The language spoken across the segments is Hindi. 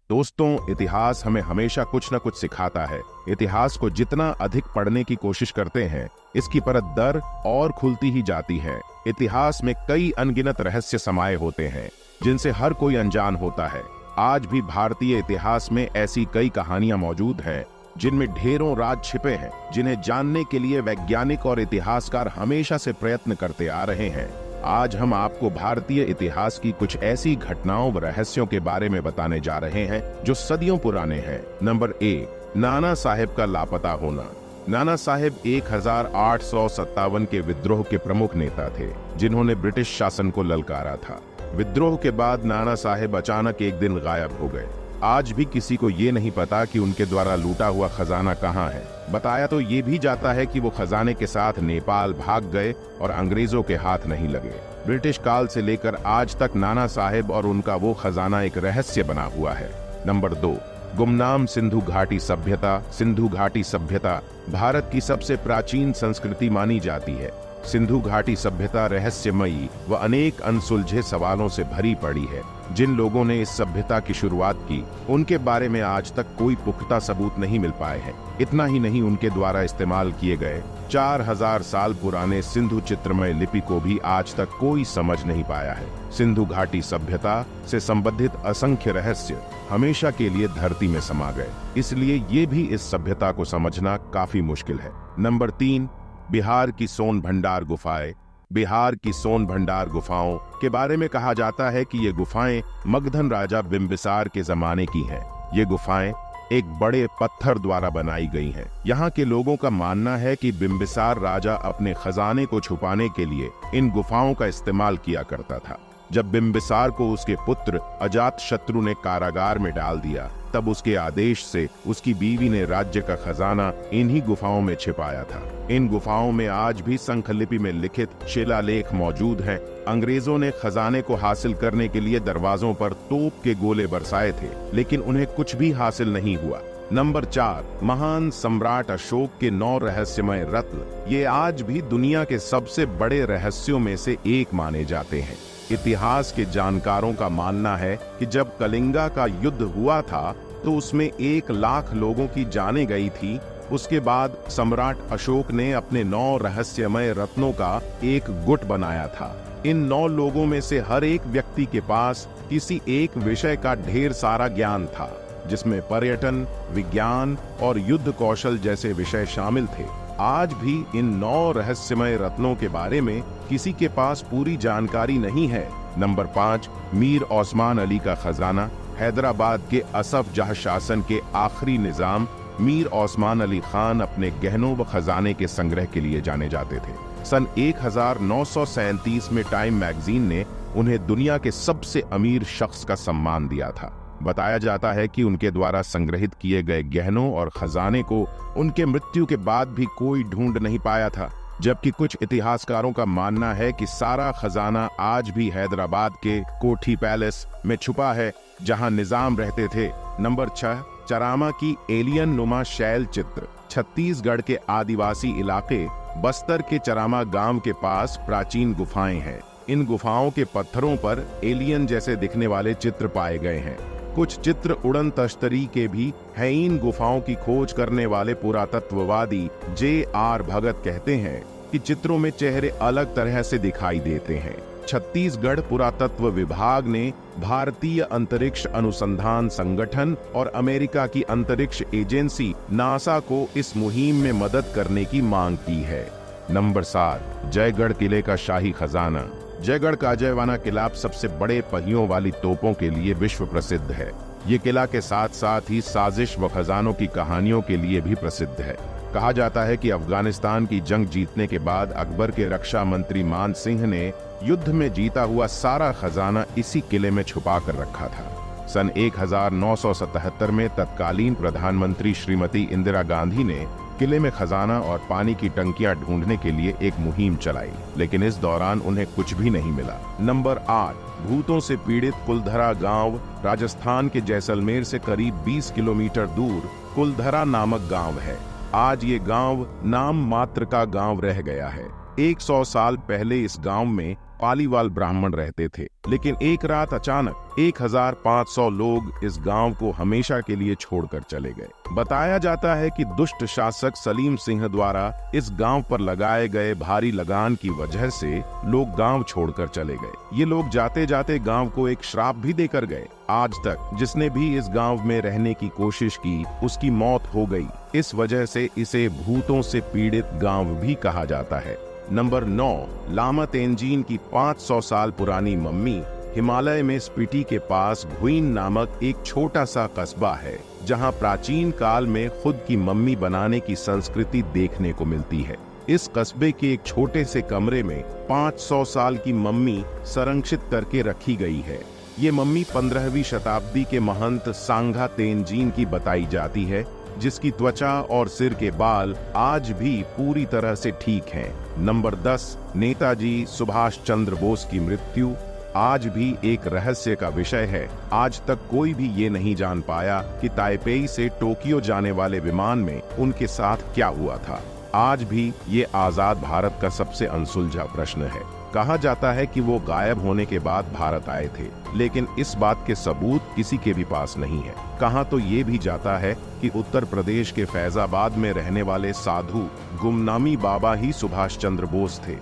दोस्तों, इतिहास हमें हमेशा कुछ न कुछ सिखाता है। इतिहास को जितना अधिक पढ़ने की कोशिश करते हैं, इसकी परत दर और खुलती ही जाती है। इतिहास में कई अनगिनत रहस्य समाये होते हैं, जिनसे हर कोई अनजान होता है। आज भी भारतीय इतिहास में ऐसी कई कहानियां मौजूद हैं, जिनमें ढेरों राज छिपे हैं, जिन्हें जानने के लिए वैज्ञानिक और इतिहासकार हमेशा से प्रयत्न करते आ रहे हैं। आज हम आपको भारतीय इतिहास की कुछ ऐसी घटनाओं व रहस्यों के बारे में बताने जा रहे हैं, जो सदियों पुराने हैं। नंबर 1, नाना साहेब का लापता होना। नाना साहेब 1857 के विद्रोह के प्रमुख नेता थे, जिन्होंने ब्रिटिश शासन को ललकारा था। विद्रोह के बाद नाना साहेब अचानक एक दिन गायब हो गए। आज भी किसी को ये नहीं पता कि उनके द्वारा लूटा हुआ खजाना कहाँ है। बताया तो ये भी जाता है कि वो खजाने के साथ नेपाल भाग गए और अंग्रेजों के हाथ नहीं लगे। ब्रिटिश काल से लेकर आज तक नाना साहेब और उनका वो खजाना एक रहस्य बना हुआ है। नंबर 2, गुमनाम सिंधु घाटी सभ्यता। सिंधु घाटी सभ्यता भारत की सबसे प्राचीन संस्कृति मानी जाती है। सिंधु घाटी सभ्यता रहस्यमयी व अनेक अनसुलझे सवालों से भरी पड़ी है। जिन लोगों ने इस सभ्यता की शुरुआत की, उनके बारे में आज तक कोई पुख्ता सबूत नहीं मिल पाए हैं। इतना ही नहीं, उनके द्वारा इस्तेमाल किए गए 4000 साल पुराने सिंधु चित्रमय लिपि को भी आज तक कोई समझ नहीं पाया है। सिंधु घाटी सभ्यता से संबंधित असंख्य रहस्य हमेशा के लिए धरती में समा गए, इसलिए ये भी इस सभ्यता को समझना काफी मुश्किल है। नंबर 3, बिहार की सोन भंडार गुफाएं। बिहार की सोन भंडार गुफाओं के बारे में कहा जाता है कि ये गुफाएं मगधन राजा बिंबिसार के जमाने की हैं। ये गुफाएं एक बड़े पत्थर द्वारा बनाई गई हैं। यहाँ के लोगों का मानना है कि बिंबिसार राजा अपने खजाने को छुपाने के लिए इन गुफाओं का इस्तेमाल किया करता था। जब बिंबिसार को उसके पुत्र अजातशत्रु ने कारागार में डाल दिया, तब उसके आदेश से उसकी बीवी ने राज्य का खजाना इन्हीं गुफाओं में छिपाया था। इन गुफाओं में आज भी संखलिपि में लिखित शिलालेख मौजूद हैं। अंग्रेजों ने खजाने को हासिल करने के लिए दरवाजों पर तोप के गोले बरसाए थे, लेकिन उन्हें कुछ भी हासिल नहीं हुआ। नंबर 4, महान सम्राट अशोक के 9 रहस्यमय रत्न। ये आज भी दुनिया के सबसे बड़े रहस्यों में से एक माने जाते हैं। इतिहास के जानकारों का मानना है कि जब कलिंगा का युद्ध हुआ था, तो उसमें 1 लाख लोगों की जानें गई थी। उसके बाद सम्राट अशोक ने अपने 9 रहस्यमय रत्नों का एक गुट बनाया था। इन 9 लोगों में से हर एक व्यक्ति के पास किसी एक विषय का ढेर सारा ज्ञान था, जिसमें पर्यटन, विज्ञान और युद्ध कौशल जैसे विषय शामिल थे। आज भी इन 9 रहस्यमय रत्नों के बारे में किसी के पास पूरी जानकारी नहीं है। नंबर 5, मीर ओस्मान अली का खजाना। हैदराबाद के असफ जह शासन के आखिरी निजाम मीर ओस्मान अली खान अपने गहनों व खजाने के संग्रह के लिए जाने जाते थे। सन 1937 में टाइम मैगजीन ने उन्हें दुनिया के सबसे अमीर शख्स का सम्मान दिया था। बताया जाता है कि उनके द्वारा संग्रहित किए गए गहनों और खजाने को उनके मृत्यु के बाद भी कोई ढूंढ नहीं पाया था, जबकि कुछ इतिहासकारों का मानना है कि सारा खजाना आज भी हैदराबाद के कोठी पैलेस में छुपा है, जहां निजाम रहते थे। नंबर 6, चरामा की एलियन नुमा शैल चित्र। छत्तीसगढ़ के आदिवासी इलाके बस्तर के चरामा गांव के पास प्राचीन गुफाएं हैं। इन गुफाओं के पत्थरों पर एलियन जैसे दिखने वाले चित्र पाए गए हैं। कुछ चित्र उड़न तश्तरी के भी हैं। इन गुफाओं की खोज करने वाले पुरातत्ववादी J.R. भगत कहते हैं कि चित्रों में चेहरे अलग तरह से दिखाई देते हैं। छत्तीसगढ़ पुरातत्व विभाग ने भारतीय अंतरिक्ष अनुसंधान संगठन और अमेरिका की अंतरिक्ष एजेंसी नासा को इस मुहिम में मदद करने की मांग की है। नंबर 7, जयगढ़ किले का शाही खजाना। जयगढ़ का अजयवाना किला सबसे बड़े पहियों वाली तोपों के लिए विश्व प्रसिद्ध है। ये किला के साथ साथ ही साजिश व खजानों की कहानियों के लिए भी प्रसिद्ध है। कहा जाता है कि अफगानिस्तान की जंग जीतने के बाद अकबर के रक्षा मंत्री मान सिंह ने युद्ध में जीता हुआ सारा खजाना इसी किले में छुपा कर रखा था। सन 1977 में तत्कालीन प्रधानमंत्री श्रीमती इंदिरा गांधी ने किले में खजाना और पानी की टंकियां ढूंढने के लिए एक मुहिम चलाई, लेकिन इस दौरान उन्हें कुछ भी नहीं मिला। नंबर 8, भूतों से पीड़ित कुलधरा गांव। राजस्थान के जैसलमेर से करीब 20 किलोमीटर दूर कुलधरा नामक गांव है। आज ये गांव नाम मात्र का गांव रह गया है। 100 साल पहले इस गांव में पालीवाल ब्राह्मण रहते थे, लेकिन एक रात अचानक 1500 लोग इस गांव को हमेशा के लिए छोड़कर चले गए। बताया जाता है कि दुष्ट शासक सलीम सिंह द्वारा इस गांव पर लगाए गए भारी लगान की वजह से लोग गांव छोड़कर चले गए। ये लोग जाते जाते गांव को एक श्राप भी देकर गए। आज तक जिसने भी इस गांव में रहने की कोशिश की उसकी मौत हो गई। इस वजह से इसे भूतों से पीड़ित गांव भी कहा जाता है। नंबर 9, लामा तेंजीन की 500 साल पुरानी मम्मी। हिमालय में स्पीति के पास घुइन नामक एक छोटा सा कस्बा है, जहां प्राचीन काल में खुद की मम्मी बनाने की संस्कृति देखने को मिलती है। इस कस्बे के एक छोटे से कमरे में 500 साल की मम्मी संरक्षित करके रखी गई है। ये मम्मी 15वीं शताब्दी के महंत सांगा तेंजीन की बताई जाती है, जिसकी त्वचा और सिर के बाल आज भी पूरी तरह से ठीक हैं। नंबर 10, नेताजी सुभाष चंद्र बोस की मृत्यु आज भी एक रहस्य का विषय है। आज तक कोई भी ये नहीं जान पाया कि ताइपेई से टोक्यो जाने वाले विमान में उनके साथ क्या हुआ था। आज भी ये आजाद भारत का सबसे अनसुलझा प्रश्न है। कहा जाता है कि वो गायब होने के बाद भारत आए थे, लेकिन इस बात के सबूत किसी के भी पास नहीं है। कहा तो ये भी जाता है कि उत्तर प्रदेश के फैजाबाद में रहने वाले साधु गुमनामी बाबा ही सुभाष चंद्र बोस थे।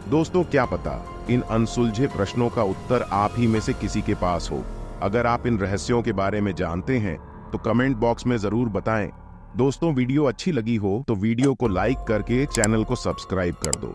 दोस्तों, क्या पता इन अनसुलझे प्रश्नों का उत्तर आप ही में से किसी के पास हो। अगर आप इन रहस्यों के बारे में जानते हैं तो कमेंट बॉक्स में जरूर बताएं। दोस्तों, वीडियो अच्छी लगी हो तो वीडियो को लाइक करके चैनल को सब्सक्राइब कर दो।